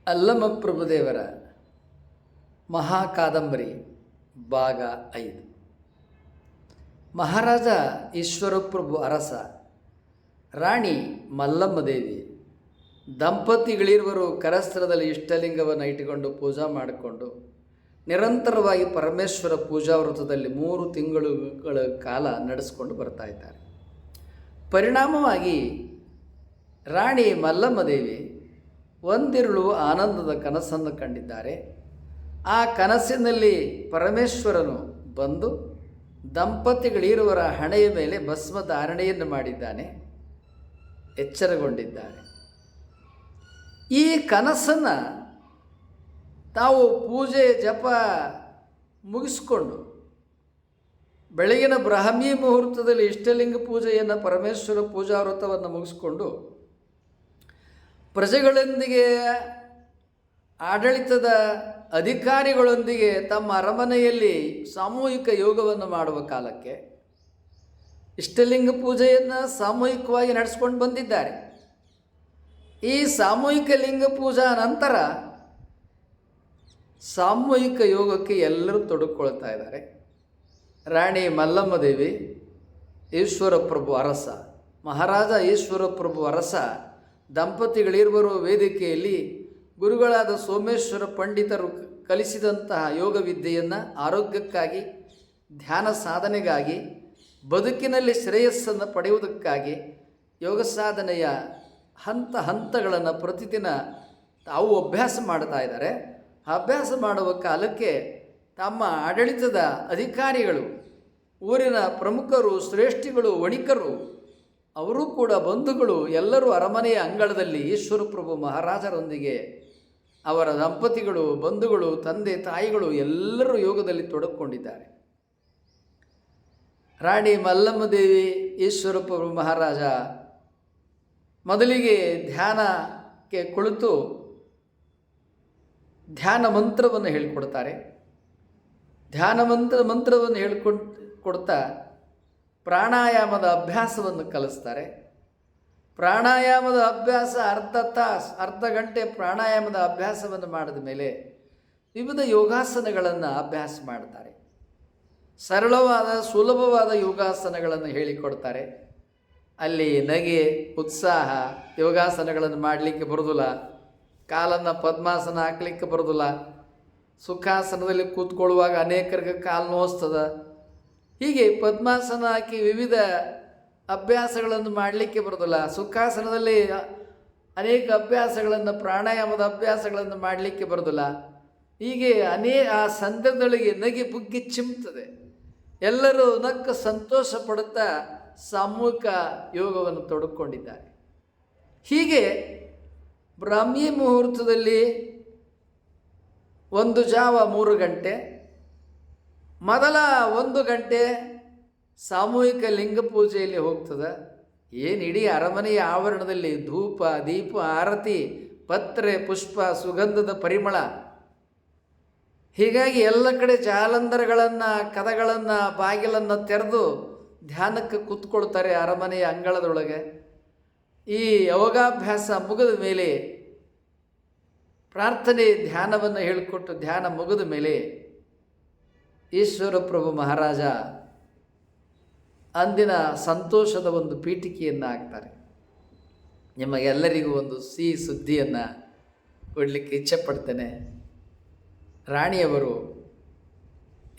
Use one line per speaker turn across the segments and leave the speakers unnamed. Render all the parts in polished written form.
ಅಲ್ಲಮಪ್ರಭುದೇವರ ಮಹಾಕಾದಂಬರಿ ಭಾಗ 5. ಮಹಾರಾಜ ಈಶ್ವರಪ್ರಭು ಅರಸ, ರಾಣಿ ಮಲ್ಲಮ್ಮದೇವಿ ದಂಪತಿಗಳಿರುವರು ಕರಸ್ಥಲದಲ್ಲಿ ಇಷ್ಟಲಿಂಗವನ್ನು ಇಟ್ಟುಕೊಂಡು ಪೂಜಾ ಮಾಡಿಕೊಂಡು ನಿರಂತರವಾಗಿ ಪರಮೇಶ್ವರ ಪೂಜಾ ವೃತದಲ್ಲಿ 3 ತಿಂಗಳುಗಳ ಕಾಲ ನಡೆಸ್ಕೊಂಡು ಬರ್ತಾ ಇದ್ದಾರೆ. ಪರಿಣಾಮವಾಗಿ ರಾಣಿ ಮಲ್ಲಮ್ಮದೇವಿ ಒಂದಿರುಳು ಆನಂದದ ಕನಸನ್ನು ಕಂಡಿದ್ದಾರೆ. ಆ ಕನಸಿನಲ್ಲಿ ಪರಮೇಶ್ವರನು ಬಂದು ದಂಪತಿಗಳಿರುವರ ಹಣೆಯ ಮೇಲೆ ಭಸ್ಮ ಧಾರಣೆಯನ್ನು ಮಾಡಿದ್ದಾನೆ, ಎಚ್ಚರಗೊಂಡಿದ್ದಾರೆ. ಈ ಕನಸನ್ನು ತಾವು ಪೂಜೆ ಜಪ ಮುಗಿಸ್ಕೊಂಡು ಬೆಳಗಿನ ಬ್ರಾಹ್ಮಿ ಮುಹೂರ್ತದಲ್ಲಿ ಇಷ್ಟಲಿಂಗ ಪೂಜೆಯನ್ನು ಪರಮೇಶ್ವರ ಪೂಜಾ ವ್ರತವನ್ನು ಮುಗಿಸ್ಕೊಂಡು ಪ್ರಜೆಗಳೊಂದಿಗೆ ಆಡಳಿತದ ಅಧಿಕಾರಿಗಳೊಂದಿಗೆ ತಮ್ಮ ಅರಮನೆಯಲ್ಲಿ ಸಾಮೂಹಿಕ ಯೋಗವನ್ನು ಮಾಡುವ ಕಾಲಕ್ಕೆ ಇಷ್ಟಲಿಂಗ ಪೂಜೆಯನ್ನು ಸಾಮೂಹಿಕವಾಗಿ ನಡೆಸ್ಕೊಂಡು ಬಂದಿದ್ದಾರೆ. ಈ ಸಾಮೂಹಿಕ ಲಿಂಗ ಪೂಜಾ ನಂತರ ಸಾಮೂಹಿಕ ಯೋಗಕ್ಕೆ ಎಲ್ಲರೂ ತೊಡಗಿಕೊಳ್ತಾ ಇದ್ದಾರೆ. ರಾಣಿ ಮಲ್ಲಮ್ಮದೇವಿ, ಈಶ್ವರಪ್ರಭು ಅರಸ, ಮಹಾರಾಜ ಈಶ್ವರಪ್ರಭು ಅರಸ ದಂಪತಿಗಳಿರುವರು ವೇದಿಕೆಯಲ್ಲಿ ಗುರುಗಳಾದ ಸೋಮೇಶ್ವರ ಪಂಡಿತರು ಕಲಿಸಿದಂತಹ ಯೋಗ ವಿದ್ಯೆಯನ್ನು ಆರೋಗ್ಯಕ್ಕಾಗಿ, ಧ್ಯಾನ ಸಾಧನೆಗಾಗಿ, ಬದುಕಿನಲ್ಲಿ ಶ್ರೇಯಸ್ಸನ್ನು ಪಡೆಯುವುದಕ್ಕಾಗಿ ಯೋಗ ಸಾಧನೆಯ ಹಂತಗಳನ್ನು ಪ್ರತಿದಿನ ತಾವು ಅಭ್ಯಾಸ ಮಾಡ್ತಾ ಇದ್ದಾರೆ. ಅಭ್ಯಾಸ ಮಾಡುವ ಕಾಲಕ್ಕೆ ತಮ್ಮ ಆಡಳಿತದ ಅಧಿಕಾರಿಗಳು, ಊರಿನ ಪ್ರಮುಖರು, ಶ್ರೇಷ್ಠಿಗಳು, ವಣಿಕರು, ಅವರೂ ಕೂಡ ಬಂಧುಗಳು ಎಲ್ಲರೂ ಅರಮನೆಯ ಅಂಗಳದಲ್ಲಿ ಈಶ್ವರಪ್ರಭು ಮಹಾರಾಜರೊಂದಿಗೆ ಅವರ ದಂಪತಿಗಳು, ಬಂಧುಗಳು, ತಂದೆ ತಾಯಿಗಳು ಎಲ್ಲರೂ ಯೋಗದಲ್ಲಿ ತೊಡಗಿಕೊಂಡಿದ್ದಾರೆ. ರಾಣಿ ಮಲ್ಲಮ್ಮದೇವಿ, ಈಶ್ವರಪ್ರಭು ಮಹಾರಾಜ ಮೊದಲಿಗೆ ಧ್ಯಾನಕ್ಕೆ ಕುಳಿತು ಧ್ಯಾನ ಮಂತ್ರವನ್ನು ಹೇಳಿಕೊಡ್ತಾರೆ. ಧ್ಯಾನ ಮಂತ್ರವನ್ನು ಕೊಡ್ತಾ ಪ್ರಾಣಾಯಾಮದ ಅಭ್ಯಾಸವನ್ನು ಕಲಿಸ್ತಾರೆ. ಪ್ರಾಣಾಯಾಮದ ಅಭ್ಯಾಸ ಅರ್ಧ ಗಂಟೆ ಪ್ರಾಣಾಯಾಮದ ಅಭ್ಯಾಸವನ್ನು ಮಾಡಿದ ಮೇಲೆ ವಿವಿಧ ಯೋಗಾಸನಗಳನ್ನು ಅಭ್ಯಾಸ ಮಾಡ್ತಾರೆ. ಸರಳವಾದ ಸುಲಭವಾದ ಯೋಗಾಸನಗಳನ್ನು ಹೇಳಿಕೊಡ್ತಾರೆ. ಅಲ್ಲಿ ನಗೆ, ಉತ್ಸಾಹ, ಯೋಗಾಸನಗಳನ್ನು ಮಾಡಲಿಕ್ಕೆ ಬರೋದಿಲ್ಲ, ಕಾಲನ್ನು ಪದ್ಮಾಸನ ಹಾಕ್ಲಿಕ್ಕೆ ಬರೋದಿಲ್ಲ, ಸುಖಾಸನದಲ್ಲಿ ಕೂತ್ಕೊಳ್ಳುವಾಗ ಅನೇಕರಿಗೆ ಕಾಲು ನೋಸ್ತದ, ಹೀಗೆ ಪದ್ಮಾಸನ ಹಾಕಿ ವಿವಿಧ ಅಭ್ಯಾಸಗಳನ್ನು ಮಾಡಲಿಕ್ಕೆ ಬರೋದಿಲ್ಲ, ಸುಖಾಸನದಲ್ಲಿ ಅನೇಕ ಅಭ್ಯಾಸಗಳನ್ನು, ಪ್ರಾಣಾಯಾಮದ ಅಭ್ಯಾಸಗಳನ್ನು ಮಾಡಲಿಕ್ಕೆ ಬರೋದಿಲ್ಲ. ಹೀಗೆ ಆ ಸಂದರ್ಭದೊಳಗೆ ನಗೆ ಬುಗ್ಗಿ ಚಿಮ್ತದೆ. ಎಲ್ಲರೂ ನಕ್ಕ ಸಂತೋಷ ಪಡುತ್ತಾ ಸಾಮೂಹಿಕ ಯೋಗವನ್ನು ತೊಡಗಿಕೊಂಡಿದ್ದಾರೆ. ಹೀಗೆ ಬ್ರಾಹ್ಮಿ ಮುಹೂರ್ತದಲ್ಲಿ 1 ಜಾವ 3 ಗಂಟೆ, ಮೊದಲ 1 ಗಂಟೆ ಸಾಮೂಹಿಕ ಲಿಂಗ ಪೂಜೆಯಲ್ಲಿ ಹೋಗ್ತದೆ. ಏನು ಇಡೀ ಅರಮನೆಯ ಆವರಣದಲ್ಲಿ ಧೂಪ, ದೀಪ, ಆರತಿ, ಪತ್ರೆ, ಪುಷ್ಪ, ಸುಗಂಧದ ಪರಿಮಳ, ಹೀಗಾಗಿ ಎಲ್ಲ ಕಡೆ ಜಾಲಂಧರಗಳನ್ನು, ಕದಗಳನ್ನು, ಬಾಗಿಲನ್ನು ತೆರೆದು ಧ್ಯಾನಕ್ಕೆ ಕೂತ್ಕೊಳ್ತಾರೆ ಅರಮನೆಯ ಅಂಗಳದೊಳಗೆ. ಈ ಯೋಗಾಭ್ಯಾಸ ಮುಗಿದ ಮೇಲೆ ಪ್ರಾರ್ಥನೆ, ಧ್ಯಾನವನ್ನು ಹೇಳಿಕೊಟ್ಟು ಧ್ಯಾನ ಮುಗಿದ ಮೇಲೆ ಈಶ್ವರಪ್ರಭು ಮಹಾರಾಜ ಅಂದಿನ ಸಂತೋಷದ ಒಂದು ಪೀಠಿಕೆಯನ್ನು ಹಾಕ್ತಾರೆ. ನಿಮಗೆಲ್ಲರಿಗೂ ಒಂದು ಸಿಹಿ ಸುದ್ದಿಯನ್ನು ಕೊಡಲಿಕ್ಕೆ ಇಚ್ಛೆಪಡ್ತೇನೆ. ರಾಣಿಯವರು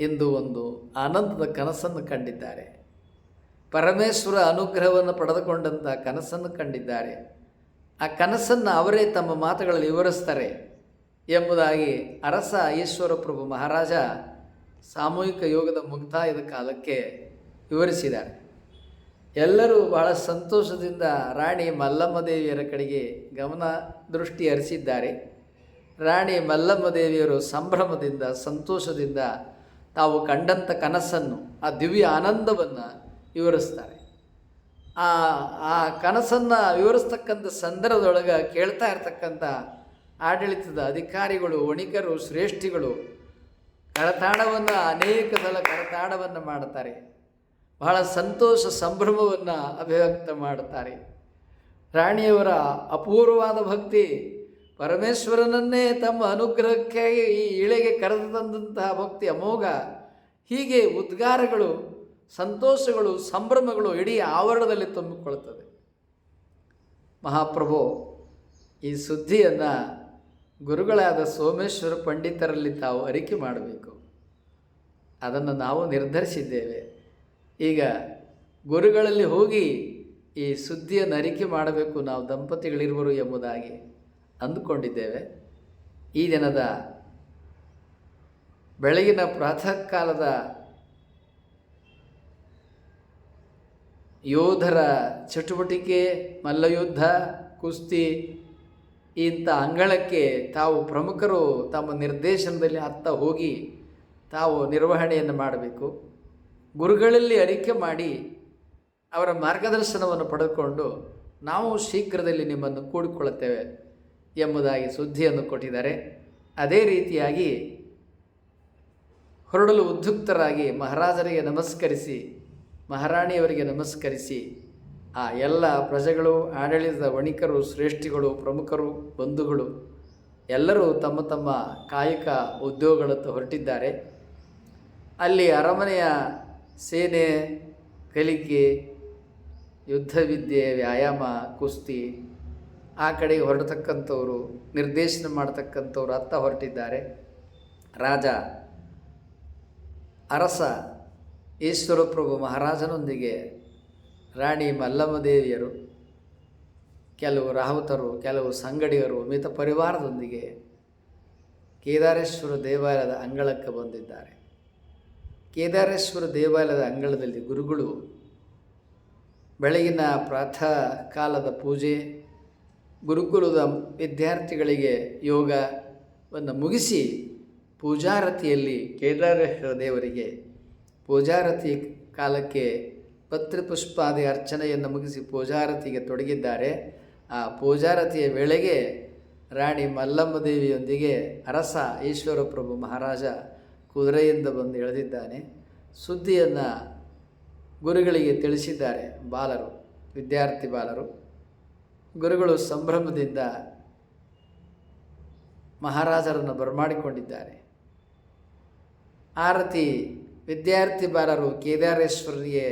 ಇಂದು ಒಂದು ಆನಂದದ ಕನಸನ್ನು ಕಂಡಿದ್ದಾರೆ. ಪರಮೇಶ್ವರ ಅನುಗ್ರಹವನ್ನು ಪಡೆದುಕೊಂಡಂಥ ಕನಸನ್ನು ಕಂಡಿದ್ದಾರೆ. ಆ ಕನಸನ್ನು ಅವರೇ ತಮ್ಮ ಮಾತುಗಳಲ್ಲಿ ವಿವರಿಸ್ತಾರೆ ಎಂಬುದಾಗಿ ಅರಸ ಈಶ್ವರಪ್ರಭು ಮಹಾರಾಜ ಸಾಮೂಹಿಕ ಯೋಗದ ಮುಕ್ತಾಯದ ಕಾಲಕ್ಕೆ ವಿವರಿಸಿದ್ದಾರೆ. ಎಲ್ಲರೂ ಬಹಳ ಸಂತೋಷದಿಂದ ರಾಣಿ ಮಲ್ಲಮ್ಮದೇವಿಯರ ಕಡೆಗೆ ಗಮನ ದೃಷ್ಟಿ ಹರಿಸಿದ್ದಾರೆ. ರಾಣಿ ಮಲ್ಲಮ್ಮದೇವಿಯರು ಸಂಭ್ರಮದಿಂದ, ಸಂತೋಷದಿಂದ ತಾವು ಕಂಡಂಥ ಕನಸನ್ನು, ಆ ದಿವ್ಯ ಆನಂದವನ್ನು ವಿವರಿಸ್ತಾರೆ. ಆ ಕನಸನ್ನು ವಿವರಿಸ್ತಕ್ಕಂಥ ಸಂದರ್ಭದೊಳಗೆ ಕೇಳ್ತಾ ಇರ್ತಕ್ಕಂಥ ಆಡಳಿತದ ಅಧಿಕಾರಿಗಳು, ವಣಿಕರು, ಶ್ರೇಷ್ಠಿಗಳು ಕರತಾಡವನ್ನು ಅನೇಕ ಸಲ ಕರತಾಡವನ್ನು ಮಾಡುತ್ತಾರೆ. ಬಹಳ ಸಂತೋಷ ಸಂಭ್ರಮವನ್ನು ಅಭಿವ್ಯಕ್ತ ಮಾಡುತ್ತಾರೆ. ರಾಣಿಯವರ ಅಪೂರ್ವವಾದ ಭಕ್ತಿ, ಪರಮೇಶ್ವರನನ್ನೇ ತಮ್ಮ ಅನುಗ್ರಹಕ್ಕಾಗಿ ಈ ಇಳೆಗೆ ಕರೆದು ತಂದಂತಹ ಭಕ್ತಿ ಅಮೋಘ. ಹೀಗೆ ಉದ್ಗಾರಗಳು, ಸಂತೋಷಗಳು, ಸಂಭ್ರಮಗಳು ಇಡೀ ಆವರಣದಲ್ಲಿ ತುಂಬಿಕೊಳ್ಳುತ್ತದೆ. ಮಹಾಪ್ರಭು ಈ ಸುದ್ದಿಯನ್ನು ಗುರುಗಳಾದ ಸೋಮೇಶ್ವರ ಪಂಡಿತರಲ್ಲಿ ತಾವು ಅರಿಕೆ ಮಾಡಬೇಕು. ಅದನ್ನು ನಾವು ನಿರ್ಧರಿಸಿದ್ದೇವೆ. ಈಗ ಗುರುಗಳಲ್ಲಿ ಹೋಗಿ ಈ ಸುದ್ದಿಯನ್ನು ಅರಿಕೆ ಮಾಡಬೇಕು ನಾವು ದಂಪತಿಗಳಿರುವರು ಎಂಬುದಾಗಿ ಅಂದುಕೊಂಡಿದ್ದೇವೆ. ಈ ದಿನದ ಬೆಳಗಿನ ಪ್ರಾತಃ ಕಾಲದ ಯೋಧರ ಚಟುವಟಿಕೆ, ಮಲ್ಲಯುದ್ಧ, ಕುಸ್ತಿ ಇಂಥ ಅಂಗಳಕ್ಕೆ ತಾವು ಪ್ರಮುಖರು ತಮ್ಮ ನಿರ್ದೇಶನದಲ್ಲಿ ಅತ್ತ ಹೋಗಿ ತಾವು ನಿರ್ವಹಣೆಯನ್ನು ಮಾಡಬೇಕು. ಗುರುಗಳಲ್ಲಿ ಅರಿಕೆ ಮಾಡಿ ಅವರ ಮಾರ್ಗದರ್ಶನವನ್ನು ಪಡೆದುಕೊಂಡು ನಾವು ಶೀಘ್ರದಲ್ಲಿ ನಿಮ್ಮನ್ನು ಕೂಡಿಕೊಳ್ಳುತ್ತೇವೆ ಎಂಬುದಾಗಿ ಸುದ್ದಿಯನ್ನು ಕೊಟ್ಟಿದ್ದಾರೆ. ಅದೇ ರೀತಿಯಾಗಿ ಹೊರಡಲು ಉದ್ಯುಕ್ತರಾಗಿ ಮಹಾರಾಜರಿಗೆ ನಮಸ್ಕರಿಸಿ, ಮಹಾರಾಣಿಯವರಿಗೆ ನಮಸ್ಕರಿಸಿ, ಆ ಎಲ್ಲ ಪ್ರಜೆಗಳು, ಆಡಳಿತದ ವಣಿಕರು, ಶ್ರೇಷ್ಠಿಗಳು, ಪ್ರಮುಖರು, ಬಂಧುಗಳು ಎಲ್ಲರೂ ತಮ್ಮ ತಮ್ಮ ಕಾಯಕ ಉದ್ಯೋಗಗಳತ್ತ ಹೊರಟಿದ್ದಾರೆ. ಅಲ್ಲಿ ಅರಮನೆಯ ಸೇನೆ, ಕಲಿಕೆ, ಯುದ್ಧವಿದ್ಯೆ, ವ್ಯಾಯಾಮ, ಕುಸ್ತಿ ಆ ಕಡೆಗೆ ಹೊರಡತಕ್ಕಂಥವರು, ನಿರ್ದೇಶನ ಮಾಡತಕ್ಕಂಥವ್ರು ಅತ್ತ ಹೊರಟಿದ್ದಾರೆ. ರಾಜ, ಅರಸ ಈಶ್ವರಪ್ರಭು ಮಹಾರಾಜನೊಂದಿಗೆ ರಾಣಿ ಮಲ್ಲಮ್ಮ ದೇವಿಯರು, ಕೆಲವು ರಾಹುತರು, ಕೆಲವು ಸಂಗಡಿಗರು, ಮಿತ ಪರಿವಾರದೊಂದಿಗೆ ಕೇದಾರೇಶ್ವರ ದೇವಾಲಯದ ಅಂಗಳಕ್ಕೆ ಬಂದಿದ್ದಾರೆ. ಕೇದಾರೇಶ್ವರ ದೇವಾಲಯದ ಅಂಗಳದಲ್ಲಿ ಗುರುಗಳು ಬೆಳಗಿನ ಪ್ರಾತಃ ಕಾಲದ ಪೂಜೆ, ಗುರುಕುಲದ ವಿದ್ಯಾರ್ಥಿಗಳಿಗೆ ಯೋಗವನ್ನು ಮುಗಿಸಿ ಪೂಜಾರತಿಯಲ್ಲಿ ಕೇದಾರೇಶ್ವರ ದೇವರಿಗೆ ಪೂಜಾರತಿ ಕಾಲಕ್ಕೆ ಪತ್ರಿಪುಷ್ಪಾದಿ ಅರ್ಚನೆಯನ್ನು ಮುಗಿಸಿ ಪೂಜಾರತಿಗೆ ತೊಡಗಿದ್ದಾರೆ. ಆ ಪೂಜಾರತಿಯ ವೇಳೆಗೆ ರಾಣಿ ಮಲ್ಲಮ್ಮ ದೇವಿಯೊಂದಿಗೆ ಅರಸ ಈಶ್ವರಪ್ರಭು ಮಹಾರಾಜ ಕುದುರೆಯಿಂದ ಬಂದು ಇಳಿದಿದ್ದಾನೆ. ಸುದ್ದಿಯನ್ನು ಗುರುಗಳಿಗೆ ತಿಳಿಸಿದ್ದಾರೆ ಬಾಲರು, ವಿದ್ಯಾರ್ಥಿ ಬಾಲರು. ಗುರುಗಳು ಸಂಭ್ರಮದಿಂದ ಮಹಾರಾಜರನ್ನು ಬರಮಾಡಿಕೊಂಡಿದ್ದಾರೆ. ಆರತಿ ವಿದ್ಯಾರ್ಥಿ ಬಾಲರು ಕೇದಾರೇಶ್ವರಿಗೆ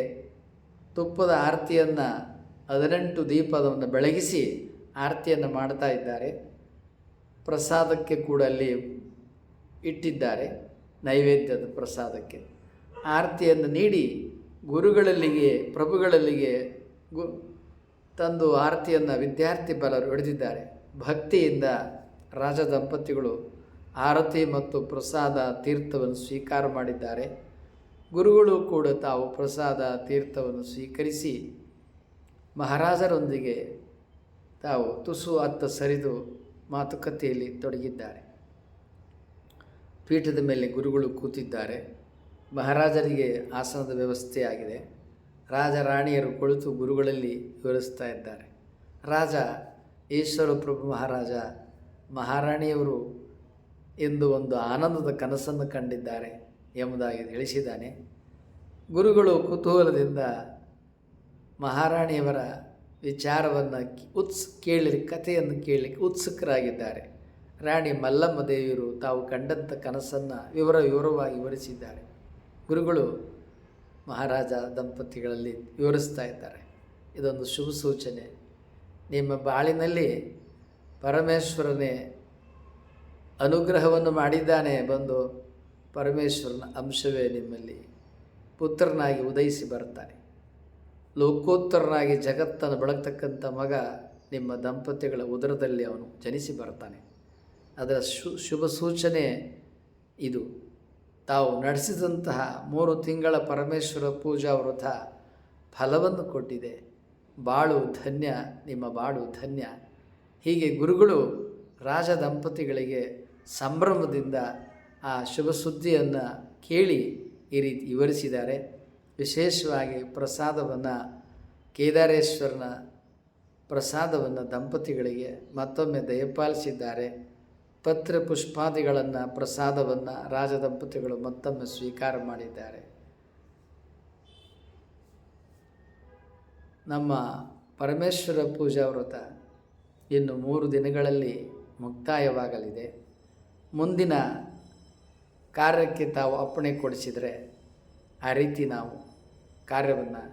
ತುಪ್ಪದ ಆರತಿಯನ್ನು 18 ದೀಪವನ್ನು ಬೆಳಗಿಸಿ ಆರತಿಯನ್ನು ಮಾಡ್ತಾ ಇದ್ದಾರೆ. ಪ್ರಸಾದಕ್ಕೆ ಕೂಡ ಅಲ್ಲಿ ಇಟ್ಟಿದ್ದಾರೆ, ನೈವೇದ್ಯದ ಪ್ರಸಾದಕ್ಕೆ ಆರತಿಯನ್ನು ನೀಡಿ ಗುರುಗಳಲ್ಲಿಗೆ, ಪ್ರಭುಗಳಲ್ಲಿಗೆ ತಂದು ಆರತಿಯನ್ನು ವಿದ್ಯಾರ್ಥಿ ಬಾಲರು ಹಿಡಿದಿದ್ದಾರೆ. ಭಕ್ತಿಯಿಂದ ರಾಜ ದಂಪತಿಗಳು ಆರತಿ ಮತ್ತು ಪ್ರಸಾದ ತೀರ್ಥವನ್ನು ಸ್ವೀಕಾರ ಮಾಡಿದ್ದಾರೆ. ಗುರುಗಳು ಕೂಡ ತಾವು ಪ್ರಸಾದ ತೀರ್ಥವನ್ನು ಸ್ವೀಕರಿಸಿ ಮಹಾರಾಜರೊಂದಿಗೆ ತಾವು ತುಸು ಅತ್ತ ಸರಿದು ಮಾತುಕತೆಯಲ್ಲಿ ತೊಡಗಿದ್ದಾರೆ. ಪೀಠದ ಮೇಲೆ ಗುರುಗಳು ಕೂತಿದ್ದಾರೆ. ಮಹಾರಾಜರಿಗೆ ಆಸನದ ವ್ಯವಸ್ಥೆ ಆಗಿದೆ. ರಾಜ ರಾಣಿಯರು ಕುಳಿತು ಗುರುಗಳಲ್ಲಿ ವಿವರಿಸ್ತಾ ಇದ್ದಾರೆ. ರಾಜ ಈಶ್ವರಪ್ರಭು ಮಹಾರಾಜ ಮಹಾರಾಣಿಯವರು ಎಂದು ಒಂದು ಆನಂದದ ಕನಸನ್ನು ಕಂಡಿದ್ದಾರೆ ಎಂಬುದಾಗಿ ತಿಳಿಸಿದ್ದಾನೆ. ಗುರುಗಳು ಕುತೂಹಲದಿಂದ ಮಹಾರಾಣಿಯವರ ವಿಚಾರವನ್ನು ಕಥೆಯನ್ನು ಕೇಳಲಿಕ್ಕೆ ಉತ್ಸುಕರಾಗಿದ್ದಾರೆ. ರಾಣಿ ಮಲ್ಲಮ್ಮ ದೇವಿಯರು ತಾವು ಕಂಡಂಥ ಕನಸನ್ನು ವಿವರವಾಗಿ ವಿವರಿಸಿದ್ದಾರೆ. ಗುರುಗಳು ಮಹಾರಾಜ ದಂಪತಿಗಳಲ್ಲಿ ವಿವರಿಸ್ತಾ ಇದ್ದಾರೆ. ಇದೊಂದು ಶುಭ ಸೂಚನೆ. ನಿಮ್ಮ ಬಾಳಿನಲ್ಲಿ ಪರಮೇಶ್ವರನೇ ಅನುಗ್ರಹವನ್ನು ಮಾಡಿದ್ದಾನೆ. ಬಂದು ಪರಮೇಶ್ವರನ ಅಂಶವೇ ನಿಮ್ಮಲ್ಲಿ ಪುತ್ರನಾಗಿ ಉದಯಿಸಿ ಬರ್ತಾನೆ. ಲೋಕೋತ್ತರನಾಗಿ ಜಗತ್ತನ್ನು ಬೆಳಗ್ತಕ್ಕಂಥ ಮಗ ನಿಮ್ಮ ದಂಪತಿಗಳ ಉದರದಲ್ಲಿ ಅವನು ಜನಿಸಿ ಬರ್ತಾನೆ. ಅದರ ಶುಭ ಸೂಚನೆ ಇದು. ತಾವು ನಡೆಸಿದಂತಹ 3 ತಿಂಗಳ ಪರಮೇಶ್ವರ ಪೂಜಾ ವ್ರತ ಫಲವನ್ನು ಕೊಟ್ಟಿದೆ. ಬಾಳು ಧನ್ಯ, ನಿಮ್ಮ ಬಾಳು ಧನ್ಯ. ಹೀಗೆ ಗುರುಗಳು ರಾಜ ದಂಪತಿಗಳಿಗೆ ಸಂಭ್ರಮದಿಂದ ಆ ಶುಭ ಸುದ್ದಿಯನ್ನು ಕೇಳಿ ಈ ರೀತಿ ವಿವರಿಸಿದ್ದಾರೆ. ವಿಶೇಷವಾಗಿ ಪ್ರಸಾದವನ್ನು, ಕೇದಾರೇಶ್ವರನ ಪ್ರಸಾದವನ್ನು ದಂಪತಿಗಳಿಗೆ ಮತ್ತೊಮ್ಮೆ ದಯಪಾಲಿಸಿದ್ದಾರೆ. ಪತ್ರ ಪುಷ್ಪಾದಿಗಳನ್ನು ಪ್ರಸಾದವನ್ನು ರಾಜದಂಪತಿಗಳು ಮತ್ತೊಮ್ಮೆ ಸ್ವೀಕಾರ ಮಾಡಿದ್ದಾರೆ. ನಮ್ಮ ಪರಮೇಶ್ವರ ಪೂಜಾ ವ್ರತ ಇನ್ನು 3 ದಿನಗಳಲ್ಲಿ ಮುಕ್ತಾಯವಾಗಲಿದೆ. ಮುಂದಿನ ಕಾರ್ಯಕ್ಕೆ ತಾವು ಅಪ್ಪಣೆ ಕೊಡಿಸಿದರೆ ಆ ರೀತಿ ನಾವು ಕಾರ್ಯವನ್ನು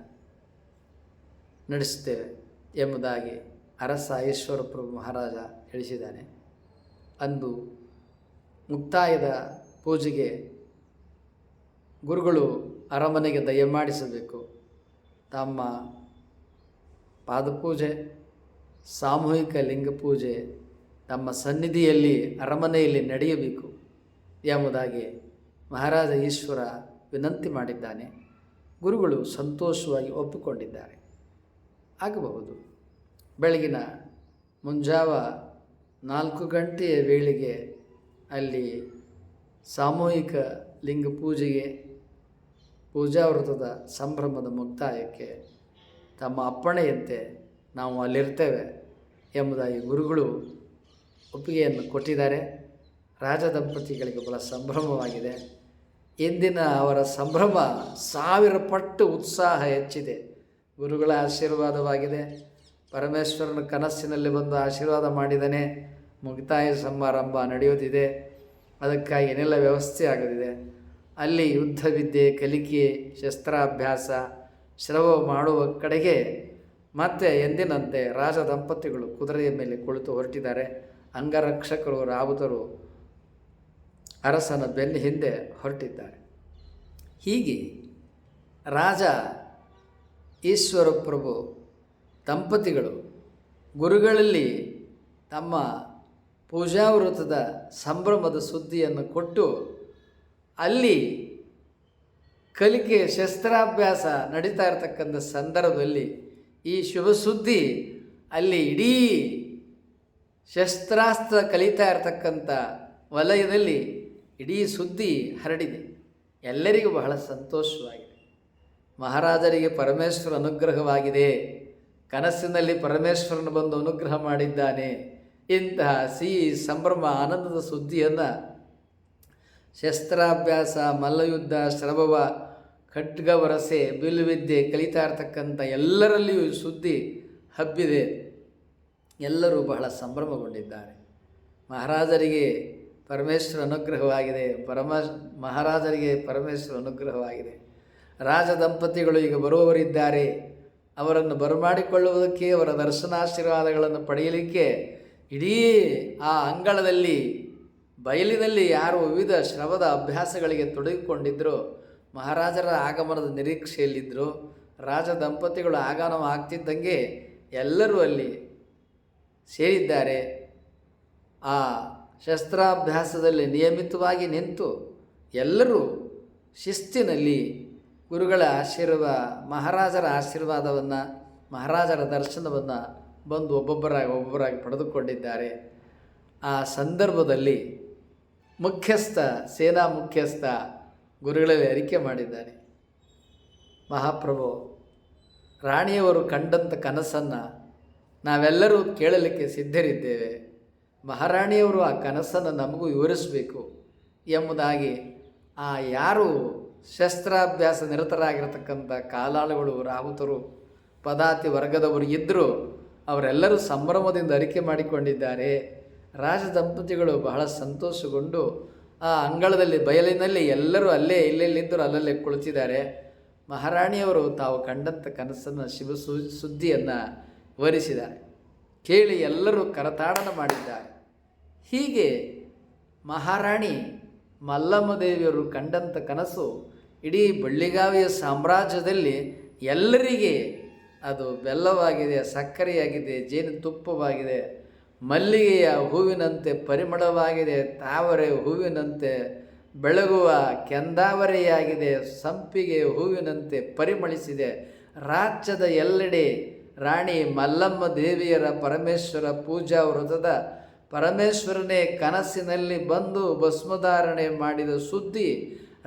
ನಡೆಸುತ್ತೇವೆ ಎಂಬುದಾಗಿ ಅರಸ ಈಶ್ವರ ಪ್ರಭು ಮಹಾರಾಜ ತಿಳಿಸಿದ್ದಾನೆ. ಅಂದು ಮುಕ್ತಾಯದ ಪೂಜೆಗೆ ಗುರುಗಳು ಅರಮನೆಗೆ ದಯಮಾಡಿಸಬೇಕು. ತಮ್ಮ ಪಾದಪೂಜೆ, ಸಾಮೂಹಿಕ ಲಿಂಗ ಪೂಜೆ ತಮ್ಮ ಸನ್ನಿಧಿಯಲ್ಲಿ ಅರಮನೆಯಲ್ಲಿ ನಡೆಯಬೇಕು ಎಂಬುದಾಗಿ ಮಹಾರಾಜ ಈಶ್ವರ ವಿನಂತಿ ಮಾಡಿದ್ದಾನೆ. ಗುರುಗಳು ಸಂತೋಷವಾಗಿ ಒಪ್ಪಿಕೊಂಡಿದ್ದಾರೆ. ಆಗಬಹುದು. ಬೆಳಗಿನ ಮುಂಜಾವ 4 ಗಂಟೆಯ ವೇಳೆಗೆ ಅಲ್ಲಿ ಸಾಮೂಹಿಕ ಲಿಂಗ ಪೂಜೆಗೆ ಪೂಜಾವ್ರತದ ಸಂಭ್ರಮದ ಮುಕ್ತಾಯಕ್ಕೆ ತಮ್ಮ ಅಪ್ಪಣೆಯಂತೆ ನಾವು ಅಲ್ಲಿರ್ತೇವೆ ಎಂಬುದಾಗಿ ಗುರುಗಳು ಒಪ್ಪಿಗೆಯನ್ನು ಕೊಟ್ಟಿದ್ದಾರೆ. ರಾಜದಂಪತಿಗಳಿಗೆ ಬಹಳ ಸಂಭ್ರಮವಾಗಿದೆ. ಇಂದಿನ ಅವರ ಸಂಭ್ರಮ 1000 ಪಟ್ಟು ಉತ್ಸಾಹ ಹೆಚ್ಚಿದೆ. ಗುರುಗಳ ಆಶೀರ್ವಾದವಾಗಿದೆ. ಪರಮೇಶ್ವರನ ಕನಸಿನಲ್ಲಿ ಬಂದು ಆಶೀರ್ವಾದ ಮಾಡಿದ್ದಾನೆ. ಮುಕ್ತಾಯ ಸಮಾರಂಭ ನಡೆಯುತ್ತಿದೆ. ಅದಕ್ಕಾಗಿ ಏನೆಲ್ಲ ವ್ಯವಸ್ಥೆ ಆಗೋದಿದೆ. ಅಲ್ಲಿ ಯುದ್ಧ ವಿದ್ಯೆ, ಕಲಿಕೆ, ಶಸ್ತ್ರಾಭ್ಯಾಸ, ಶ್ರವ ಮಾಡುವ ಕಡೆಗೆ ಮತ್ತೆ ಎಂದಿನಂತೆ ರಾಜ ದಂಪತಿಗಳು ಕುದುರೆಯ ಮೇಲೆ ಕುಳಿತು ಹೊರಟಿದ್ದಾರೆ. ಅಂಗರಕ್ಷಕರು, ರಾವುತರು ಅರಸನ ಬೆನ್ನ ಹಿಂದೆ ಹೊರಟಿದ್ದಾರೆ. ಹೀಗೆ ರಾಜ ಈಶ್ವರ ಪ್ರಭು ದಂಪತಿಗಳು ಗುರುಗಳಲ್ಲಿ ತಮ್ಮ ಪೂಜಾವೃತದ ಸಂಭ್ರಮದ ಸುದ್ದಿಯನ್ನು ಕೊಟ್ಟು ಅಲ್ಲಿ ಕಲಿಕೆ ಶಸ್ತ್ರಾಭ್ಯಾಸ ನಡೀತಾ ಇರತಕ್ಕಂಥ ಸಂದರ್ಭದಲ್ಲಿ ಈ ಶುಭ ಸುದ್ದಿ ಅಲ್ಲಿ ಇಡೀ ಶಸ್ತ್ರಾಸ್ತ್ರ ಕಲಿತಾ ಇರತಕ್ಕಂಥ ವಲಯದಲ್ಲಿ ಇಡೀ ಸುದ್ದಿ ಹರಡಿದೆ. ಎಲ್ಲರಿಗೂ ಬಹಳ ಸಂತೋಷವಾಗಿದೆ. ಮಹಾರಾಜರಿಗೆ ಪರಮೇಶ್ವರ ಅನುಗ್ರಹವಾಗಿದೆ. ಕನಸಿನಲ್ಲಿ ಪರಮೇಶ್ವರನು ಬಂದು ಅನುಗ್ರಹ ಮಾಡಿದ್ದಾನೆ. ಇಂತಹ ಸಿಹಿ ಸಂಭ್ರಮ ಆನಂದದ ಸುದ್ದಿಯನ್ನು ಶಸ್ತ್ರಾಭ್ಯಾಸ, ಮಲ್ಲಯುದ್ಧ, ಶ್ರಭವ, ಖಡ್ಗವರಸೆ, ಬಿಲ್ಲುವಿದ್ಯೆ ಕಲಿತಾ ಇರತಕ್ಕಂಥ ಎಲ್ಲರಲ್ಲಿಯೂ ಸುದ್ದಿ ಹಬ್ಬಿದೆ. ಎಲ್ಲರೂ ಬಹಳ ಸಂಭ್ರಮಗೊಂಡಿದ್ದಾರೆ. ಮಹಾರಾಜರಿಗೆ ಪರಮೇಶ್ವರ ಅನುಗ್ರಹವಾಗಿದೆ. ಮಹಾರಾಜರಿಗೆ ಪರಮೇಶ್ವರ ಅನುಗ್ರಹವಾಗಿದೆ. ರಾಜ ದಂಪತಿಗಳು ಈಗ ಬರುವವರಿದ್ದಾರೆ. ಅವರನ್ನು ಬರಮಾಡಿಕೊಳ್ಳುವುದಕ್ಕೆ, ಅವರ ದರ್ಶನಾಶೀರ್ವಾದಗಳನ್ನು ಪಡೆಯಲಿಕ್ಕೆ ಇಡೀ ಆ ಅಂಗಳದಲ್ಲಿ ಬಯಲಿನಲ್ಲಿ ಯಾರು ವಿವಿಧ ಶ್ರವದ ಅಭ್ಯಾಸಗಳಿಗೆ ತೊಡಗಿಕೊಂಡಿದ್ದರೋ, ಮಹಾರಾಜರ ಆಗಮನದ ನಿರೀಕ್ಷೆಯಲ್ಲಿದ್ದರು. ರಾಜ ದಂಪತಿಗಳು ಆಗಮನ ಆಗ್ತಿದ್ದಂಗೆ ಎಲ್ಲರೂ ಅಲ್ಲಿ ಸೇರಿದ್ದಾರೆ. ಆ ಶಸ್ತ್ರಾಭ್ಯಾಸದಲ್ಲಿ ನಿಯಮಿತವಾಗಿ ನಿಂತು ಎಲ್ಲರೂ ಶಿಸ್ತಿನಲ್ಲಿ ಗುರುಗಳ ಮಹಾರಾಜರ ಆಶೀರ್ವಾದವನ್ನು, ಮಹಾರಾಜರ ದರ್ಶನವನ್ನು ಬಂದು ಒಬ್ಬೊಬ್ಬರಾಗಿ ಪಡೆದುಕೊಂಡಿದ್ದಾರೆ. ಆ ಸಂದರ್ಭದಲ್ಲಿ ಸೇನಾ ಮುಖ್ಯಸ್ಥ ಗುರುಗಳಲ್ಲಿ ಅರಿಕೆ ಮಾಡಿದ್ದಾನೆ. ಮಹಾಪ್ರಭು, ರಾಣಿಯವರು ಕಂಡಂಥ ಕನಸನ್ನು ನಾವೆಲ್ಲರೂ ಕೇಳಲಿಕ್ಕೆ ಸಿದ್ಧರಿದ್ದೇವೆ. ಮಹಾರಾಣಿಯವರು ಆ ಕನಸನ್ನು ನಮಗೂ ವಿವರಿಸಬೇಕು ಎಂಬುದಾಗಿ ಆ ಯಾರು ಶಸ್ತ್ರಾಭ್ಯಾಸ ನಿರತರಾಗಿರತಕ್ಕಂಥ ಕಾಲಾಳುಗಳು, ರಾಹುತರು, ಪದಾತಿ ವರ್ಗದವರು ಇದ್ದರೂ ಅವರೆಲ್ಲರೂ ಸಂಭ್ರಮದಿಂದ ಅರಿಕೆ ಮಾಡಿಕೊಂಡಿದ್ದಾರೆ. ರಾಜ ದಂಪತಿಗಳು ಬಹಳ ಸಂತೋಷಗೊಂಡು ಆ ಅಂಗಳದಲ್ಲಿ ಬಯಲಿನಲ್ಲಿ ಎಲ್ಲರೂ ಇಲ್ಲೆಲ್ಲಿದ್ದರೂ ಅಲ್ಲಲ್ಲೇ ಕುಳಿತಿದ್ದಾರೆ. ಮಹಾರಾಣಿಯವರು ತಾವು ಕಂಡಂಥ ಕನಸನ್ನು ಸುದ್ದಿಯನ್ನು ವಿವರಿಸಿದ್ದಾರೆ. ಕೇಳಿ ಎಲ್ಲರೂ ಕರತಾಡನ ಮಾಡಿದ್ದಾರೆ. ಹೀಗೆ ಮಹಾರಾಣಿ ಮಲ್ಲಮ್ಮ ದೇವಿಯವರು ಕಂಡಂಥ ಕನಸು ಇಡೀ ಬಳ್ಳಿಗಾವಿಯ ಸಾಮ್ರಾಜ್ಯದಲ್ಲಿ ಎಲ್ಲರಿಗೆ ಅದು ಬೆಲ್ಲವಾಗಿದೆ, ಸಕ್ಕರೆಯಾಗಿದೆ, ಜೇನುತುಪ್ಪವಾಗಿದೆ, ಮಲ್ಲಿಗೆಯ ಹೂವಿನಂತೆ ಪರಿಮಳವಾಗಿದೆ, ತಾವರೆ ಹೂವಿನಂತೆ ಬೆಳಗುವ ಕೆಂದಾವರೆಯಾಗಿದೆ, ಸಂಪಿಗೆ ಹೂವಿನಂತೆ ಪರಿಮಳಿಸಿದೆ. ರಾಜ್ಯದ ಎಲ್ಲೆಡೆ ರಾಣಿ ಮಲ್ಲಮ್ಮ ದೇವಿಯರ ಪರಮೇಶ್ವರ ಪೂಜಾ ವ್ರತದ ಪರಮೇಶ್ವರನೇ ಕನಸಿನಲ್ಲಿ ಬಂದು ಭಸ್ಮಧಾರಣೆ ಮಾಡಿದ ಸುದ್ದಿ,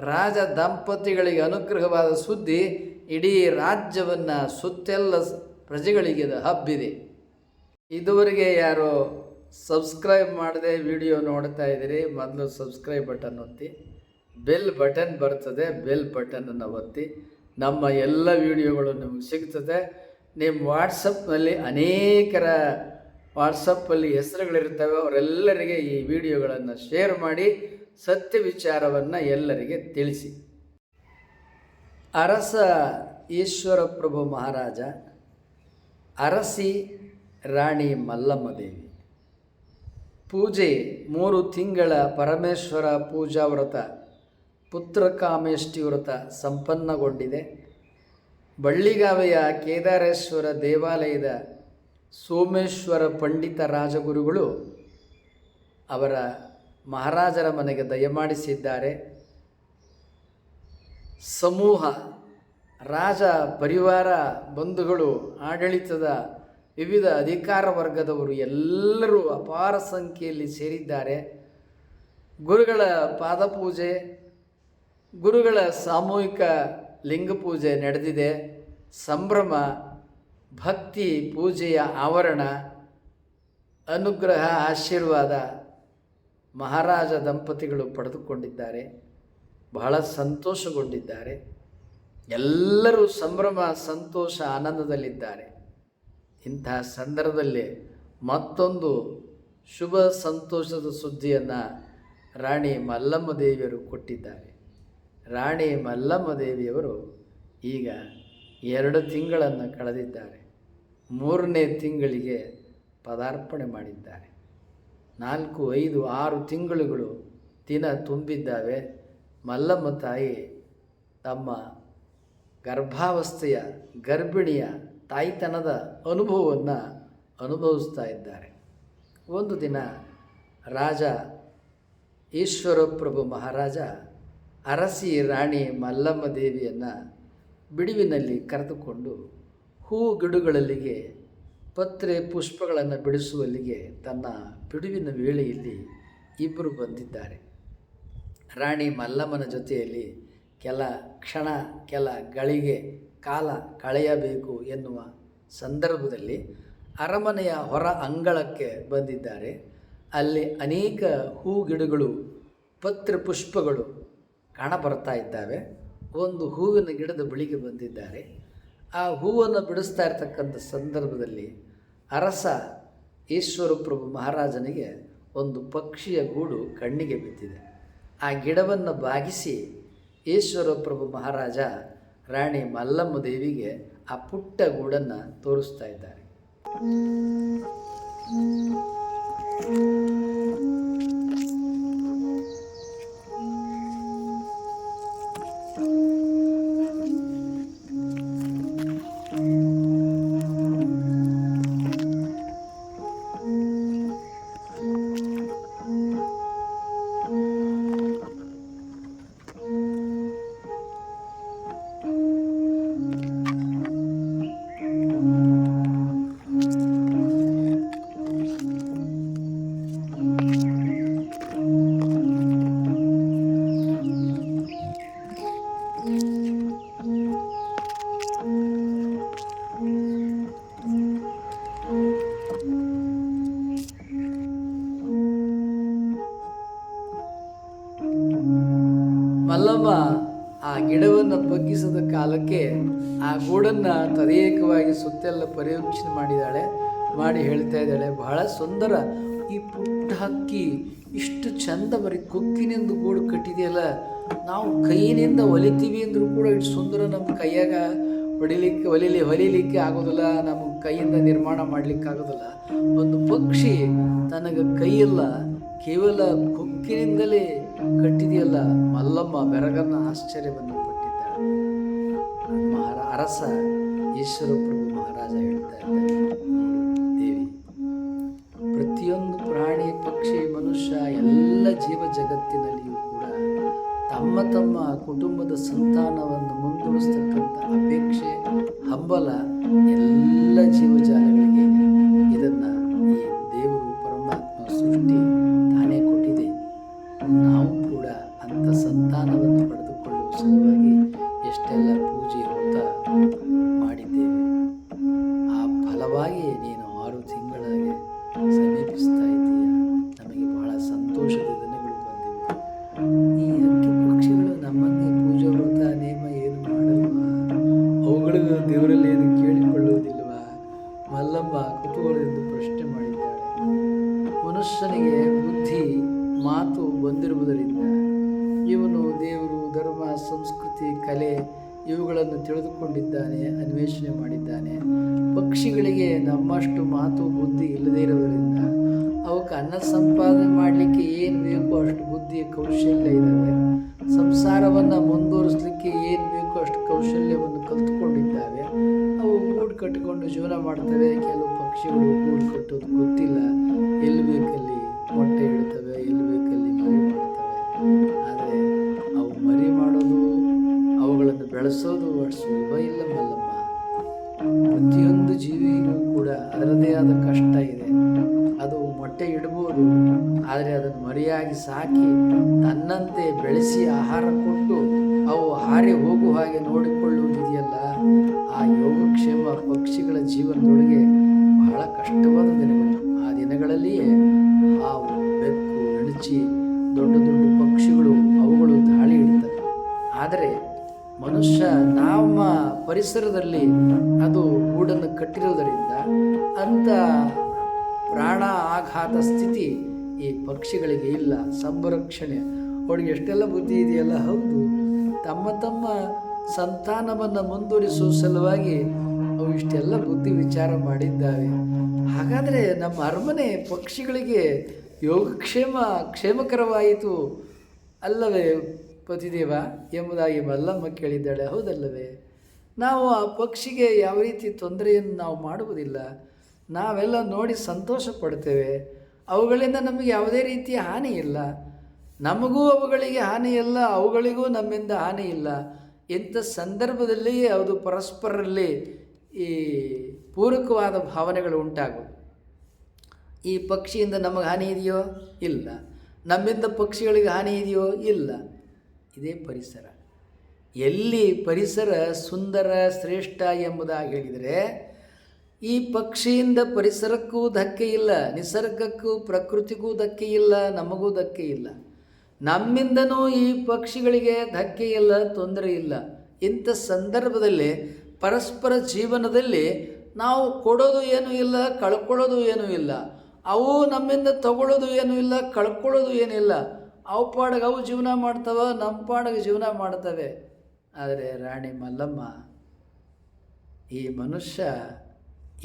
ರಾಜ ದಂಪತಿಗಳಿಗೆ ಅನುಗ್ರಹವಾದ ಸುದ್ದಿ ಇಡೀ ರಾಜ್ಯವನ್ನು ಸುತ್ತೆಲ್ಲ ಪ್ರಜೆಗಳಿಗೆ ಹಬ್ಬಿದೆ. ಇದುವರೆಗೆ ಯಾರೋ ಸಬ್ಸ್ಕ್ರೈಬ್ ಮಾಡದೆ ವಿಡಿಯೋ ನೋಡ್ತಾ ಇದ್ದೀರಿ, ಮೊದಲು ಸಬ್ಸ್ಕ್ರೈಬ್ ಬಟನ್ ಒತ್ತಿ, ಬೆಲ್ ಬಟನ್ ಬರ್ತದೆ, ಬೆಲ್ ಬಟನನ್ನು ಒತ್ತಿ. ನಮ್ಮ ಎಲ್ಲ ವಿಡಿಯೋಗಳು ನಿಮಗೆ ಸಿಗ್ತದೆ. ನಿಮ್ಮ ವಾಟ್ಸಪ್ನಲ್ಲಿ ಅನೇಕರ ವಾಟ್ಸಪ್ಪಲ್ಲಿ ಹೆಸರುಗಳಿರ್ತವೆ, ಅವರೆಲ್ಲರಿಗೆ ಈ ವಿಡಿಯೋಗಳನ್ನು ಶೇರ್ ಮಾಡಿ ಸತ್ಯ ವಿಚಾರವನ್ನು ಎಲ್ಲರಿಗೆ ತಿಳಿಸಿ. ಅರಸ ಈಶ್ವರ ಪ್ರಭು ಮಹಾರಾಜ, ಅರಸಿ ರಾಣಿ ಮಲ್ಲಮ್ಮ ದೇವಿ. ಪೂಜೆ 3 ತಿಂಗಳ ಪರಮೇಶ್ವರ ಪೂಜಾ ವ್ರತ, ಪುತ್ರಕಾಮೇಷ್ಟಿ ವ್ರತ ಸಂಪನ್ನಗೊಂಡಿದೆ. ಬಳ್ಳಿಗಾವೆಯ ಕೇದಾರೇಶ್ವರ ದೇವಾಲಯದ ಸೋಮೇಶ್ವರ ಪಂಡಿತ ರಾಜಗುರುಗಳು ಅವರ ಮಹಾರಾಜರ ಮನೆಗೆ ದಯಮಾಡಿಸಿದ್ದಾರೆ. ಸಮೂಹ, ರಾಜ ಪರಿವಾರ, ಬಂಧುಗಳು, ಆಡಳಿತದ ವಿವಿಧ ಅಧಿಕಾರ ವರ್ಗದವರು ಎಲ್ಲರೂ ಅಪಾರ ಸಂಖ್ಯೆಯಲ್ಲಿ ಸೇರಿದ್ದಾರೆ. ಗುರುಗಳ ಪಾದಪೂಜೆ, ಗುರುಗಳ ಸಾಮೂಹಿಕ ಲಿಂಗ ಪೂಜೆ ನಡೆದಿದೆ. ಸಂಭ್ರಮ, ಭಕ್ತಿ, ಪೂಜೆಯ ಆವರಣ, ಅನುಗ್ರಹ, ಆಶೀರ್ವಾದ ಮಹಾರಾಜ ದಂಪತಿಗಳು ಪಡೆದುಕೊಂಡಿದ್ದಾರೆ. ಬಹಳ ಸಂತೋಷಗೊಂಡಿದ್ದಾರೆ. ಎಲ್ಲರೂ ಸಂಭ್ರಮ, ಸಂತೋಷ, ಆನಂದದಲ್ಲಿದ್ದಾರೆ. ಇಂತಹ ಸಂದರ್ಭದಲ್ಲಿ ಮತ್ತೊಂದು ಶುಭ ಸಂತೋಷದ ಸುದ್ದಿಯನ್ನು ರಾಣಿ ಮಲ್ಲಮ್ಮ ದೇವಿಯವರು ಕೊಟ್ಟಿದ್ದಾರೆ. ರಾಣಿ ಮಲ್ಲಮ್ಮ ದೇವಿಯವರು ಈಗ 2 ತಿಂಗಳನ್ನು ಕಳೆದಿದ್ದಾರೆ. 3ನೇ ತಿಂಗಳಿಗೆ ಪದಾರ್ಪಣೆ ಮಾಡಿದ್ದಾರೆ. 4, 5, 6 ತಿಂಗಳುಗಳು ದಿನ ತುಂಬಿದ್ದಾವೆ. ಮಲ್ಲಮ್ಮ ತಾಯಿ ತಮ್ಮ ಗರ್ಭಾವಸ್ಥೆಯ ಗರ್ಭಿಣಿಯ ತಾಯ್ತನದ ಅನುಭವವನ್ನು ಅನುಭವಿಸ್ತಾ ಇದ್ದಾರೆ. ಒಂದು ದಿನ ರಾಜ ಈಶ್ವರ ಪ್ರಭು ಮಹಾರಾಜ ಅರಸಿ ರಾಣಿ ಮಲ್ಲಮ್ಮ ದೇವಿಯನ್ನು ಬಿಡುವಿನಲ್ಲಿ ಕರೆದುಕೊಂಡು ಗಿಡಗಳಲ್ಲಿಗೆ ಪತ್ರೆ ಪುಷ್ಪಗಳನ್ನು ಬಿಡಿಸುವಲ್ಲಿಗೆ ತನ್ನ ಬಿಡುವಿನ ವೇಳೆಯಲ್ಲಿ ಇಬ್ಬರು ಬಂದಿದ್ದಾರೆ. ರಾಣಿ ಮಲ್ಲಮ್ಮನ ಜೊತೆಯಲ್ಲಿ ಕೆಲ ಕ್ಷಣ, ಕೆಲ ಗಳಿಗೆ ಕಾಲ ಕಳೆಯಬೇಕು ಎನ್ನುವ ಸಂದರ್ಭದಲ್ಲಿ ಅರಮನೆಯ ಹೊರ ಅಂಗಳಕ್ಕೆ ಬಂದಿದ್ದಾರೆ. ಅಲ್ಲಿ ಅನೇಕ ಗಿಡಗಳು, ಪತ್ರ ಪುಷ್ಪಗಳು ಕಾಣಬರ್ತಾ ಇದ್ದಾವೆ. ಒಂದು ಹೂವಿನ ಗಿಡದ ಬಳಿಗೆ ಬಂದಿದ್ದಾರೆ. ಆ ಹೂವನ್ನು ಬಿಡಿಸ್ತಾ ಇರ್ತಕ್ಕಂಥ ಸಂದರ್ಭದಲ್ಲಿ ಅರಸ ಈಶ್ವರ ಪ್ರಭು ಮಹಾರಾಜನಿಗೆ ಒಂದು ಪಕ್ಷಿಯ ಗೂಡು ಕಣ್ಣಿಗೆ ಬಿದ್ದಿದೆ. ಆ ಗಿಡವನ್ನು ಬಾಗಿಸಿ ಈಶ್ವರ ಪ್ರಭು ಮಹಾರಾಜ ರಾಣಿ ಮಲ್ಲಮ್ಮ ದೇವಿಗೆ ಆ ಪುಟ್ಟ ಗೂಡನ್ನು ತೋರಿಸ್ತಾ ಇದ್ದಾರೆ. ಮಲ್ಲಮ್ಮ ಆ ಗಿಡವನ್ನು ಬಗ್ಗಿಸದ ಕಾಲಕ್ಕೆ ಆ ಗೂಡನ್ನು ತದೇಕವಾಗಿ ಸುತ್ತೆಲ್ಲ ಪರ್ಯವೇಕ್ಷಣೆ ಮಾಡಿ ಹೇಳ್ತಾ ಇದ್ದಾಳೆ, ಬಹಳ ಸುಂದರ ಈ ಪುಟ್ಟ ಹಕ್ಕಿ ಇಷ್ಟು ಚಂದ, ಬರೀ ಕೊಕ್ಕಿನಿಂದ ಗೂಡು ಕಟ್ಟಿದೆಯಲ್ಲ, ನಾವು ಕೈಯಿನಿಂದ ಹೊಲಿತೀವಿ ಅಂದರೂ ಕೂಡ ಇಷ್ಟು ಸುಂದರ ನಮ್ಮ ಕೈಯಾಗ ಹೊಲಿಲಿಕ್ಕೆ ಆಗೋದಿಲ್ಲ, ನಮ್ಮ ಕೈಯಿಂದ ನಿರ್ಮಾಣ ಮಾಡಲಿಕ್ಕಾಗೋದಿಲ್ಲ. ಒಂದು ಪಕ್ಷಿ ತನಗೆ ಕೈಯಲ್ಲ, ಕೇವಲ ಕೊಕ್ಕಿನಿಂದಲೇ ಕಟ್ಟಿದೆಯಲ್ಲ. ಮಲ್ಲಮ್ಮ ಬೆರಗನ್ನ ಆಶ್ಚರ್ಯವನ್ನು ಪಟ್ಟಿದ್ದಾಳೆ. ಅರಸ ಈಶ್ವರ ಪ್ರಭು ಮಹಾರಾಜ ಹೇಳ್ತಾ ಇದ್ದಾರೆ, ದೇವಿ, ಪ್ರತಿಯೊಂದು ಪ್ರಾಣಿ, ಪಕ್ಷಿ, ಮನುಷ್ಯ, ಎಲ್ಲ ಜೀವ ಜಗತ್ತಿನಲ್ಲಿಯೂ ಕೂಡ ತಮ್ಮ ತಮ್ಮ ಕುಟುಂಬದ ಸಂತಾನವನ್ನು ಮುಂದುವರಿಸ್ತಕ್ಕಂಥ ಅಪೇಕ್ಷೆ, ಹಂಬಲ ಎಲ್ಲ ಜೀವಜಾಲಗಳಿಗೆ ಇದೆ. ಇದನ್ನು ಈ ದೇವರು ಪರಮಾತ್ಮ ಸೃಷ್ಟಿ ತಾನೇ ಕೊಟ್ಟಿದೆ. ನಾವು ಕೂಡ ಅಂಥ ಸಂತಾನವನ್ನು ಪಡೆದುಕೊಳ್ಳುವ ಸಲುವಾಗಿ ಎಷ್ಟೆಲ್ಲ ಪೂಜೆ ವ್ರತ ಮಾಡಿದ್ದೇವೆ. ಆ ಫಲವಾಗಿ ನೀನು 6 ತಿಂಗಳಿಗೆ ಸಮೀಪಿಸ್ತಾ ಇದ್ದೆ. ಧರ್ಮ, ಸಂಸ್ಕೃತಿ, ಕಲೆ ಇವುಗಳನ್ನು ತಿಳಿದುಕೊಂಡಿದ್ದಾನೆ, ಅನ್ವೇಷಣೆ ಮಾಡಿದ್ದಾನೆ. ಪಕ್ಷಿಗಳಿಗೆ ನಮ್ಮಷ್ಟು ಮಾತು ಬುದ್ಧಿ ಇಲ್ಲದೇ ಇರೋದರಿಂದ ಅವಕ್ಕೆ ಅನ್ನ ಸಂಪಾದನೆ ಮಾಡಲಿಕ್ಕೆ ಏನು ಬೇಕೋ ಅಷ್ಟು ಬುದ್ಧಿ ಕೌಶಲ್ಯ ಇದ್ದಾವೆ. ಸಂಸಾರವನ್ನು ಮುಂದುವರಿಸಲಿಕ್ಕೆ ಏನು ಬೇಕೋ ಅಷ್ಟು ಕೌಶಲ್ಯವನ್ನು ಕಲಿತುಕೊಂಡಿದ್ದಾವೆ. ಅವು ಗೂಡು ಕಟ್ಟಿಕೊಂಡು ಜೀವನ ಮಾಡ್ತವೆ. ಕೆಲವು ಪಕ್ಷಿಗಳು ಗೂಡು ಕಟ್ಟೋದು ಗೊತ್ತಿಲ್ಲ, ಎಲ್ಲಿ ಬೇಕಲ್ಲಿ ಮೊಟ್ಟೆ ಇಡ್ತವೆ, ಎಲ್ಲಿ ಬೇಕಲ್ಲಿ ಮರಿ ಮಾಡ್ತವೆ. ಆದರೆ ಅವು ಮರಿ ಮಾಡೋದು, ಅವುಗಳನ್ನು ಬೆಳೆಸೋದು ಅಷ್ಟು ಸುಲಭ ಇಲ್ಲ ಮಲ್ಲಮ್ಮ. ಪ್ರತಿಯೊಂದು ಜೀವಿಗೂ ಕೂಡ ಅದರದೇ ಆದ ಕಷ್ಟ ಇದೆ. ಅದು ಮೊಟ್ಟೆ ಇಡ್ಬೋದು, ಆದರೆ ಅದನ್ನು ಮರಿಯಾಗಿ ಸಾಕಿ ತನ್ನಂತೆ ಬೆಳೆಸಿ ಆಹಾರ ಕೊಟ್ಟು ಅವು ಹಾರಿ ಹೋಗುವ ಹಾಗೆ ನೋಡಿಕೊಳ್ಳುವುದಿದೆಯಲ್ಲ, ಆ ಯೋಗಕ್ಷೇಮ ಪಕ್ಷಿಗಳ ಜೀವನದೊಳಗೆ ಬಹಳ ಕಷ್ಟವಾದ ದಿನಗಳು. ಆ ದಿನಗಳಲ್ಲಿಯೇ ಹಾವು, ಬೆಕ್ಕು, ಎಣಚಿ, ದೊಡ್ಡ ದೊಡ್ಡ ಪಕ್ಷಿಗಳು ಅವುಗಳು ದಾಳಿ ಇಡ್ತವೆ. ಆದರೆ ಮನುಷ್ಯ ನಮ್ಮ ಪರಿಸರದಲ್ಲಿ ಅದು ಗೂಡನ್ನು ಕಟ್ಟಿರುವುದರಿಂದ ಅಂಥ ಪ್ರಾಣ ಆಘಾತ ಸ್ಥಿತಿ ಈ ಪಕ್ಷಿಗಳಿಗೆ ಇಲ್ಲ. ಸಂರಕ್ಷಣೆ ಅವಳಿಗೆ ಎಷ್ಟೆಲ್ಲ ಬುದ್ಧಿ ಇದೆಯಲ್ಲ. ಹೌದು, ತಮ್ಮ ಸಂತಾನವನ್ನು ಮುಂದುವರಿಸುವ ಸಲುವಾಗಿ ಅವು ಇಷ್ಟೆಲ್ಲ ಬುದ್ಧಿ ವಿಚಾರ ಮಾಡಿದ್ದಾವೆ. ಹಾಗಾದರೆ ನಮ್ಮ ಅರಮನೆ ಪಕ್ಷಿಗಳಿಗೆ ಕ್ಷೇಮಕರವಾಯಿತು ಅಲ್ಲವೇ ಪತಿದೇವ ಎಂಬುದಾಗಿ ಮಲ್ಲಮ್ಮ ಕೇಳಿದ್ದಾಳೆ. ಹೌದಲ್ಲವೇ? ನಾವು ಆ ಪಕ್ಷಿಗೆ ಯಾವ ರೀತಿ ತೊಂದರೆಯನ್ನು ನಾವು ಮಾಡುವುದಿಲ್ಲ. ನಾವೆಲ್ಲ ನೋಡಿ ಸಂತೋಷ ಪಡ್ತೇವೆ. ಅವುಗಳಿಂದ ನಮಗೆ ಯಾವುದೇ ರೀತಿಯ ಹಾನಿ ಇಲ್ಲ. ನಮಗೂ ಅವುಗಳಿಗೆ ಹಾನಿ ಇಲ್ಲ, ಅವುಗಳಿಗೂ ನಮ್ಮಿಂದ ಹಾನಿ ಇಲ್ಲ. ಇಂಥ ಸಂದರ್ಭದಲ್ಲಿ ಅದು ಪರಸ್ಪರರಲ್ಲಿ ಈ ಪೂರಕವಾದ ಭಾವನೆಗಳು ಉಂಟಾಗುವುದು. ಈ ಪಕ್ಷಿಯಿಂದ ನಮಗೆ ಹಾನಿ ಇದೆಯೋ? ಇಲ್ಲ. ನಮ್ಮಿಂದ ಪಕ್ಷಿಗಳಿಗೆ ಹಾನಿ ಇದೆಯೋ? ಇಲ್ಲ. ಇದೇ ಪರಿಸರ. ಎಲ್ಲಿ ಪರಿಸರ ಸುಂದರ ಶ್ರೇಷ್ಠ ಎಂಬುದಾಗಿ ಹೇಳಿದರೆ, ಈ ಪಕ್ಷಿಯಿಂದ ಪರಿಸರಕ್ಕೂ ಧಕ್ಕೆ ಇಲ್ಲ, ನಿಸರ್ಗಕ್ಕೂ ಪ್ರಕೃತಿಗೂ ಧಕ್ಕೆ ಇಲ್ಲ, ನಮಗೂ ಧಕ್ಕೆ ಇಲ್ಲ. ನಮ್ಮಿಂದನೂ ಈ ಪಕ್ಷಿಗಳಿಗೆ ಧಕ್ಕೆ ಇಲ್ಲ, ತೊಂದರೆ ಇಲ್ಲ. ಇಂಥ ಸಂದರ್ಭದಲ್ಲಿ ಪರಸ್ಪರ ಜೀವನದಲ್ಲಿ ನಾವು ಕೊಡೋದು ಏನೂ ಇಲ್ಲ, ಕಳ್ಕೊಳ್ಳೋದು ಏನೂ ಇಲ್ಲ. ಅವು ನಮ್ಮಿಂದ ತಗೊಳ್ಳೋದು ಏನೂ ಇಲ್ಲ, ಕಳ್ಕೊಳ್ಳೋದು ಏನಿಲ್ಲ. ಅವು ಪಾಡಿಗೆ ಅವು ಜೀವನ ಮಾಡ್ತವೆ, ನಮ್ಮ ಪಾಡಿಗೆ ಜೀವನ ಮಾಡ್ತವೆ. ಆದರೆ ರಾಣಿ ಮಲ್ಲಮ್ಮ, ಈ ಮನುಷ್ಯ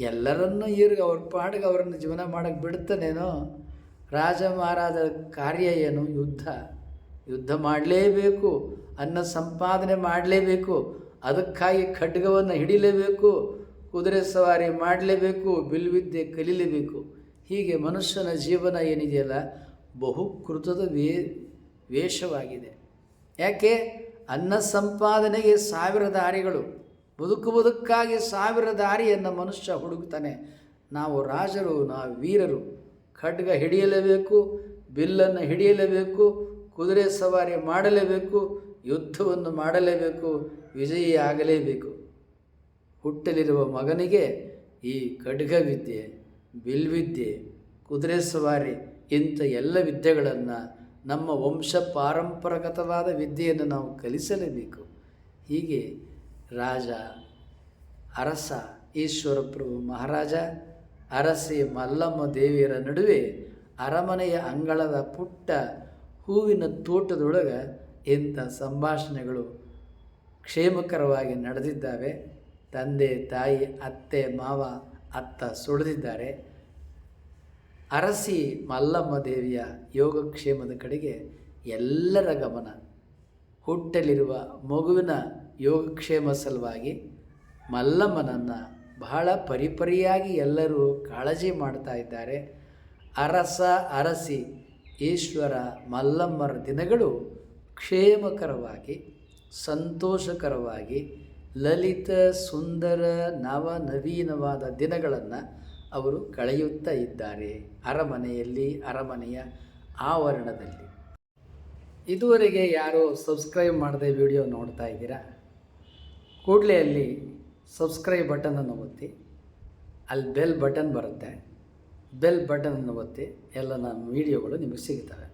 ಎಲ್ಲರನ್ನೂ ಅವ್ರ ಪಾಡಿಗೆ ಅವರನ್ನು ಜೀವನ ಮಾಡೋಕ್ಕೆ ಬಿಡ್ತಾನೇನೋ? ರಾಜ ಮಹಾರಾಜರ ಕಾರ್ಯ ಏನು? ಯುದ್ಧ ಮಾಡಲೇಬೇಕು, ಅನ್ನ ಸಂಪಾದನೆ ಮಾಡಲೇಬೇಕು, ಅದಕ್ಕಾಗಿ ಖಡ್ಗವನ್ನು ಹಿಡಿಲೇಬೇಕು, ಕುದುರೆ ಸವಾರಿ ಮಾಡಲೇಬೇಕು, ಬಿಲ್ವಿದ್ಯೆ ಕಲೀಲೇಬೇಕು. ಹೀಗೆ ಮನುಷ್ಯನ ಜೀವನ ಏನಿದೆಯಲ್ಲ ಬಹುಕೃತದ ವೇಷವಾಗಿದೆ. ಯಾಕೆ? ಅನ್ನ ಸಂಪಾದನೆಗೆ 1000 ದಾರಿಗಳು, ಬದುಕುವುದಕ್ಕಾಗಿ 1000 ದಾರಿಯನ್ನು ಮನುಷ್ಯ ಹುಡುಕ್ತಾನೆ. ನಾವು ರಾಜರು, ನಾವು ವೀರರು. ಖಡ್ಗ ಹಿಡಿಯಲೇಬೇಕು, ಬಿಲ್ಲನ್ನು ಹಿಡಿಯಲೇಬೇಕು, ಕುದುರೆ ಸವಾರಿ ಮಾಡಲೇಬೇಕು, ಯುದ್ಧವನ್ನು ಮಾಡಲೇಬೇಕು, ವಿಜಯಿ ಆಗಲೇಬೇಕು. ಹುಟ್ಟಲಿರುವ ಮಗನಿಗೆ ಈ ಖಡ್ಗ ವಿದ್ಯೆ, ಬಿಲ್ವಿದ್ಯೆ, ಕುದುರೆ ಸವಾರಿ ಇಂಥ ಎಲ್ಲ ವಿದ್ಯೆಗಳನ್ನು, ನಮ್ಮ ವಂಶ ಪಾರಂಪರಾಗತವಾದ ವಿದ್ಯೆಯನ್ನು ನಾವು ಕಲಿಸಲೇಬೇಕು. ಹೀಗೆ ರಾಜ, ಅರಸ, ಈಶ್ವರಪ್ರಭು ಮಹಾರಾಜ, ಅರಸಿ ಮಲ್ಲಮ್ಮ ದೇವಿಯರ ನಡುವೆ ಅರಮನೆಯ ಅಂಗಳದ ಪುಟ್ಟ ಹೂವಿನ ತೋಟದೊಳಗೆ ಇಂಥ ಸಂಭಾಷಣೆಗಳು ಕ್ಷೇಮಕರವಾಗಿ ನಡೆದಿದ್ದಾವೆ. ತಂದೆ, ತಾಯಿ, ಅತ್ತೆ, ಮಾವ, ಅತ್ತ ಸುಳಿದಿದ್ದಾರೆ. ಅರಸಿ ಮಲ್ಲಮ್ಮ ದೇವಿಯ ಯೋಗಕ್ಷೇಮದ ಕಡೆಗೆ ಎಲ್ಲರ ಗಮನ. ಹುಟ್ಟಲಿರುವ ಮಗುವಿನ ಯೋಗಕ್ಷೇಮ ಸಲುವಾಗಿ ಮಲ್ಲಮ್ಮನನ್ನು ಬಹಳ ಪರಿಪರಿಯಾಗಿ ಎಲ್ಲರೂ ಕಾಳಜಿ ಮಾಡ್ತಾ ಇದ್ದಾರೆ. ಅರಸ, ಅರಸಿ, ಈಶ್ವರ, ಮಲ್ಲಮ್ಮರ ದಿನಗಳು ಕ್ಷೇಮಕರವಾಗಿ, ಸಂತೋಷಕರವಾಗಿ, ಲಲಿತ, ಸುಂದರ, ನವೀನವಾದ ದಿನಗಳನ್ನು ಅವರು ಕಳೆಯುತ್ತಾ ಇದ್ದಾರೆ ಅರಮನೆಯಲ್ಲಿ, ಅರಮನೆಯ ಆವರಣದಲ್ಲಿ. ಇದುವರೆಗೆ ಯಾರೋ ಸಬ್ಸ್ಕ್ರೈಬ್ ಮಾಡದೆ ವಿಡಿಯೋ ನೋಡ್ತಾ ಇದ್ದೀರಾ? ಕೂಡಲೇ ಅಲ್ಲಿ ಸಬ್ಸ್ಕ್ರೈಬ್ ಬಟನನ್ನು ಒತ್ತಿ, ಅಲ್ಲಿ ಬೆಲ್ ಬಟನ್ ಬರುತ್ತೆ. ಬೆಲ್ ಬಟನನ್ನು ಒತ್ತಿ, ಎಲ್ಲ ನಮ್ಮ ವಿಡಿಯೋಗಳು ನಿಮಗೆ ಸಿಗ್ತವೆ.